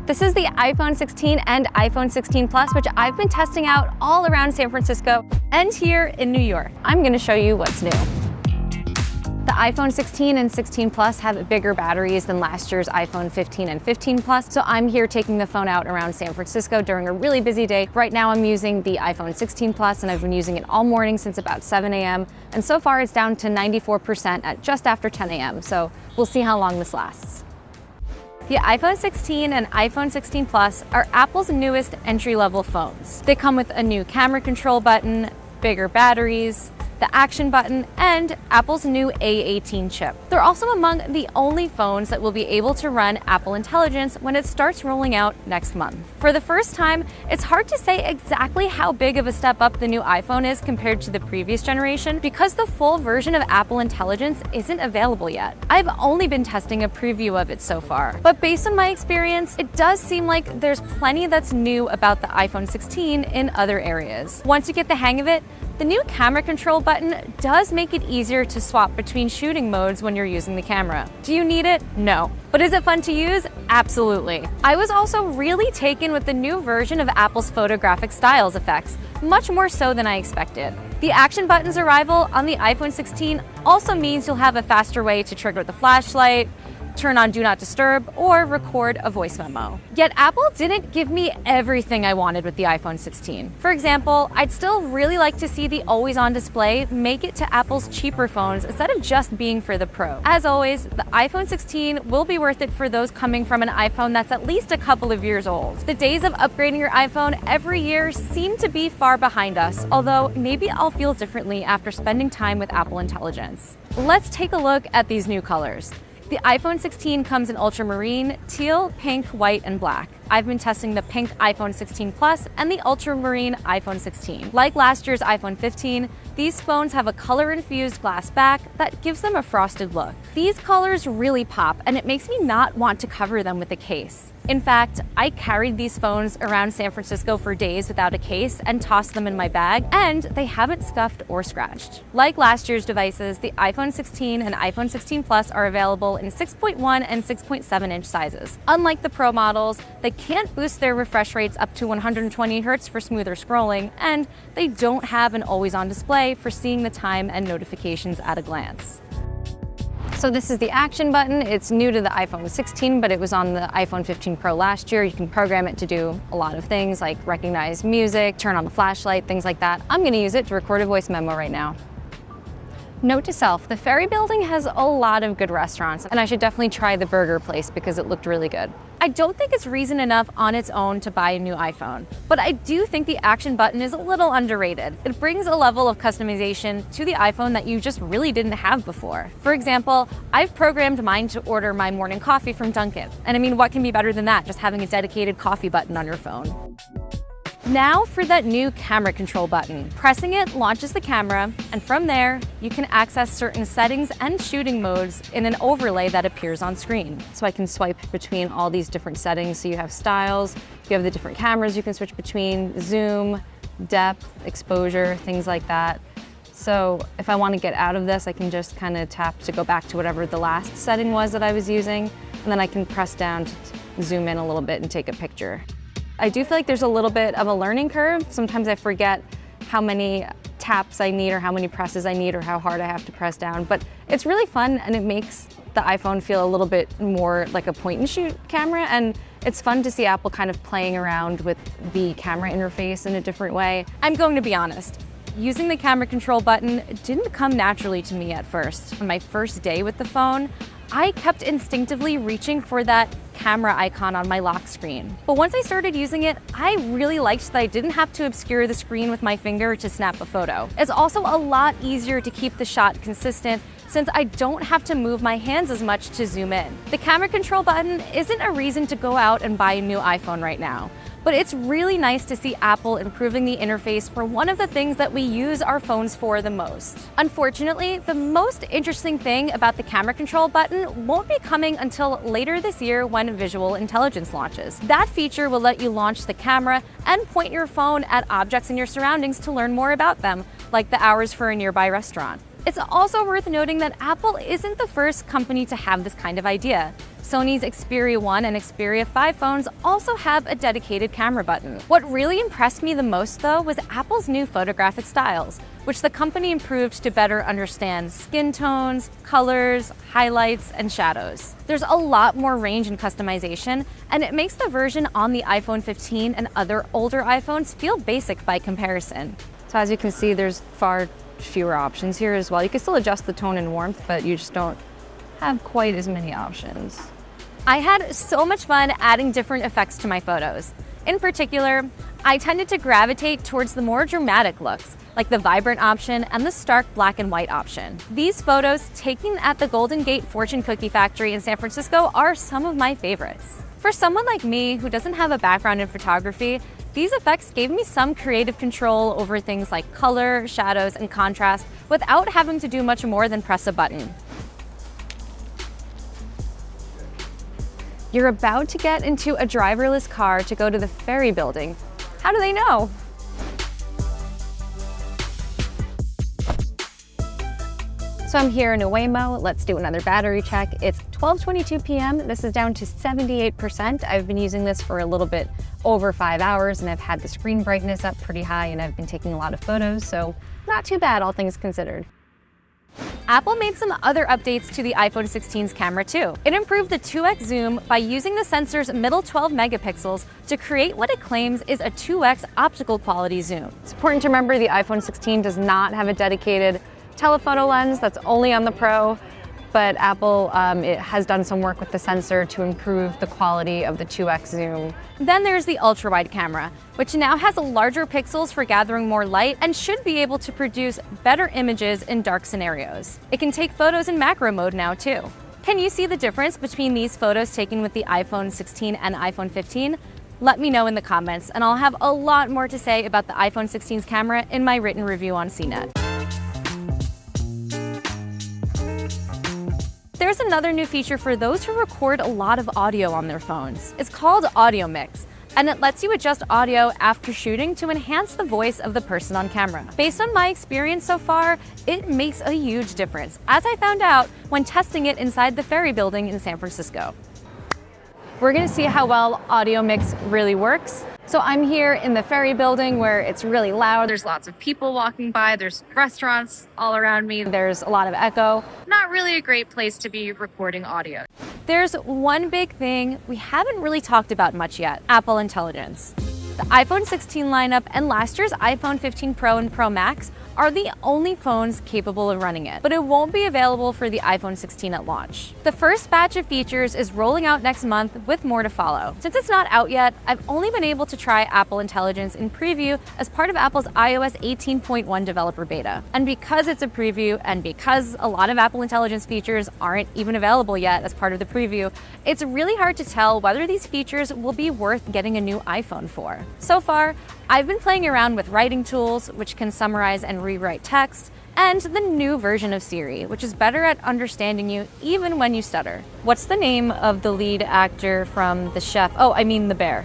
This is the iPhone 16 and iPhone 16 Plus, which I've been testing out all around San Francisco and here in New York. I'm gonna show you what's new. The iPhone 16 and 16 Plus have bigger batteries than last year's iPhone 15 and 15 Plus, so I'm here taking the phone out around San Francisco during a really busy day. Right now I'm using the iPhone 16 Plus and I've been using it all morning since about 7 a.m. and so far it's down to 94% at just after 10 a.m. So we'll see how long this lasts. The iPhone 16 and iPhone 16 Plus are Apple's newest entry-level phones. They come with a new camera control button, bigger batteries, the action button, and Apple's new A18 chip. They're also among the only phones that will be able to run Apple Intelligence when it starts rolling out next month. For the first time, it's hard to say exactly how big of a step up the new iPhone is compared to the previous generation because the full version of Apple Intelligence isn't available yet. I've only been testing a preview of it so far, but based on my experience, it does seem like there's plenty that's new about the iPhone 16 in other areas. Once you get the hang of it, the new camera control button does make it easier to swap between shooting modes when you're using the camera. Do you need it? No. But is it fun to use? Absolutely. I was also really taken with the new version of Apple's Photographic Styles effects, much more so than I expected. The action button's arrival on the iPhone 16 also means you'll have a faster way to trigger the flashlight, turn on Do Not Disturb, or record a voice memo. Yet Apple didn't give me everything I wanted with the iPhone 16. For example, I'd still really like to see the always-on display make it to Apple's cheaper phones instead of just being for the Pro. As always, the iPhone 16 will be worth it for those coming from an iPhone that's at least a couple of years old. The days of upgrading your iPhone every year seem to be far behind us, although maybe I'll feel differently after spending time with Apple Intelligence. Let's take a look at these new colors. The iPhone 16 comes in ultramarine, teal, pink, white, and black. I've been testing the pink iPhone 16 Plus and the ultramarine iPhone 16. Like last year's iPhone 15, these phones have a color-infused glass back that gives them a frosted look. These colors really pop, and it makes me not want to cover them with a case. In fact, I carried these phones around San Francisco for days without a case and tossed them in my bag, and they haven't scuffed or scratched. Like last year's devices, the iPhone 16 and iPhone 16 Plus are available in 6.1 and 6.7 inch sizes. Unlike the Pro models, they can't boost their refresh rates up to 120 Hz for smoother scrolling, and they don't have an always-on display for seeing the time and notifications at a glance. So this is the action button. It's new to the iPhone 16, but it was on the iPhone 15 Pro last year. You can program it to do a lot of things like recognize music, turn on the flashlight, things like that. I'm gonna use it to record a voice memo right now. Note to self, the Ferry Building has a lot of good restaurants, and I should definitely try the burger place because it looked really good. I don't think it's reason enough on its own to buy a new iPhone, but I do think the action button is a little underrated. It brings a level of customization to the iPhone that you just really didn't have before. For example, I've programmed mine to order my morning coffee from Dunkin'. And I mean, what can be better than that, just having a dedicated coffee button on your phone? Now for that new camera control button. Pressing it launches the camera, and from there, you can access certain settings and shooting modes in an overlay that appears on screen. So I can swipe between all these different settings. So you have styles, you have the different cameras you can switch between, zoom, depth, exposure, things like that. So if I want to get out of this, I can just kind of tap to go back to whatever the last setting was that I was using, and then I can press down to zoom in a little bit and take a picture. I do feel like there's a little bit of a learning curve. Sometimes I forget how many taps I need or how many presses I need or how hard I have to press down, but it's really fun and it makes the iPhone feel a little bit more like a point and shoot camera, and it's fun to see Apple kind of playing around with the camera interface in a different way. I'm going to be honest. Using the camera control button didn't come naturally to me at first. On my first day with the phone, I kept instinctively reaching for that camera icon on my lock screen. But once I started using it, I really liked that I didn't have to obscure the screen with my finger to snap a photo. It's also a lot easier to keep the shot consistent since I don't have to move my hands as much to zoom in. The camera control button isn't a reason to go out and buy a new iPhone right now, but it's really nice to see Apple improving the interface for one of the things that we use our phones for the most. Unfortunately, the most interesting thing about the camera control button won't be coming until later this year when Visual Intelligence launches. That feature will let you launch the camera and point your phone at objects in your surroundings to learn more about them, like the hours for a nearby restaurant. It's also worth noting that Apple isn't the first company to have this kind of idea. Sony's Xperia 1 and Xperia 5 phones also have a dedicated camera button. What really impressed me the most, though, was Apple's new Photographic Styles, which the company improved to better understand skin tones, colors, highlights, and shadows. There's a lot more range and customization, and it makes the version on the iPhone 15 and other older iPhones feel basic by comparison. So as you can see, there's far fewer options here as well. You can still adjust the tone and warmth, but you just don't have quite as many options. I had so much fun adding different effects to my photos. In particular, I tended to gravitate towards the more dramatic looks, like the vibrant option and the stark black and white option. These photos taken at the Golden Gate Fortune Cookie Factory in San Francisco are some of my favorites. For someone like me who doesn't have a background in photography, these effects gave me some creative control over things like color, shadows, and contrast without having to do much more than press a button. You're about to get into a driverless car to go to the ferry building. How do they know? So I'm here in Waymo. Let's do another battery check. It's 12:22 p.m. This is down to 78%. I've been using this for a little bit over 5 hours, and I've had the screen brightness up pretty high, and I've been taking a lot of photos, so not too bad, all things considered. Apple made some other updates to the iPhone 16's camera too. It improved the 2x zoom by using the sensor's middle 12 megapixels to create what it claims is a 2x optical quality zoom. It's important to remember the iPhone 16 does not have a dedicated telephoto lens. That's only on the Pro, but Apple it has done some work with the sensor to improve the quality of the 2x zoom. Then there's the ultrawide camera, which now has larger pixels for gathering more light and should be able to produce better images in dark scenarios. It can take photos in macro mode now too. Can you see the difference between these photos taken with the iPhone 16 and iPhone 15? Let me know in the comments, and I'll have a lot more to say about the iPhone 16's camera in my written review on CNET. There's another new feature for those who record a lot of audio on their phones. It's called Audio Mix, and it lets you adjust audio after shooting to enhance the voice of the person on camera. Based on my experience so far, it makes a huge difference, as I found out when testing it inside the ferry building in San Francisco. We're gonna see how well Audio Mix really works. So I'm here in the ferry building where it's really loud. There's lots of people walking by. There's restaurants all around me. There's a lot of echo. Not really a great place to be recording audio. There's one big thing we haven't really talked about much yet: Apple Intelligence. The iPhone 16 lineup and last year's iPhone 15 Pro and Pro Max are the only phones capable of running it, but it won't be available for the iPhone 16 at launch. The first batch of features is rolling out next month, with more to follow. Since it's not out yet, I've only been able to try Apple Intelligence in preview as part of Apple's iOS 18.1 developer beta. And because it's a preview, and because a lot of Apple Intelligence features aren't even available yet as part of the preview, it's really hard to tell whether these features will be worth getting a new iPhone for. So far, I've been playing around with writing tools, which can summarize and rewrite text, and the new version of Siri, which is better at understanding you even when you stutter. What's the name of the lead actor from The Chef? Oh, I mean The Bear.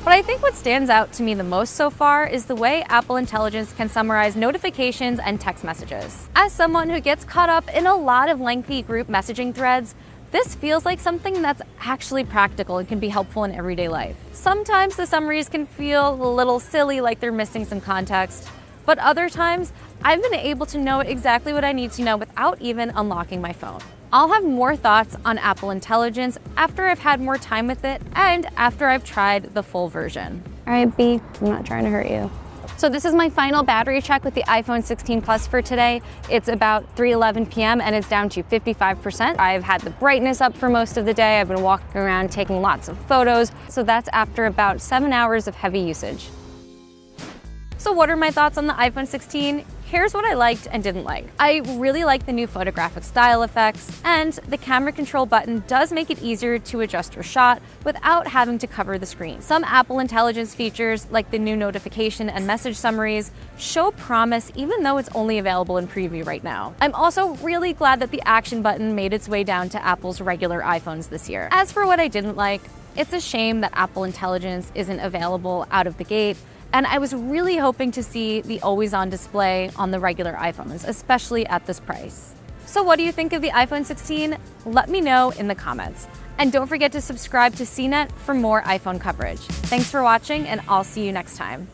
But I think what stands out to me the most so far is the way Apple Intelligence can summarize notifications and text messages. As someone who gets caught up in a lot of lengthy group messaging threads, this feels like something that's actually practical and can be helpful in everyday life. Sometimes the summaries can feel a little silly, like they're missing some context, but other times I've been able to know exactly what I need to know without even unlocking my phone. I'll have more thoughts on Apple Intelligence after I've had more time with it and after I've tried the full version. All right, B, I'm not trying to hurt you. So this is my final battery check with the iPhone 16 Plus for today. It's about 3:11 p.m. and it's down to 55%. I've had the brightness up for most of the day. I've been walking around taking lots of photos. So that's after about 7 hours of heavy usage. So what are my thoughts on the iPhone 16? Here's what I liked and didn't like. I really like the new photographic style effects, and the camera control button does make it easier to adjust your shot without having to cover the screen. Some Apple Intelligence features, like the new notification and message summaries, show promise even though it's only available in preview right now. I'm also really glad that the action button made its way down to Apple's regular iPhones this year. As for what I didn't like, it's a shame that Apple Intelligence isn't available out of the gate, and I was really hoping to see the always-on display on the regular iPhones, especially at this price. So what do you think of the iPhone 16? Let me know in the comments. And don't forget to subscribe to CNET for more iPhone coverage. Thanks for watching, and I'll see you next time.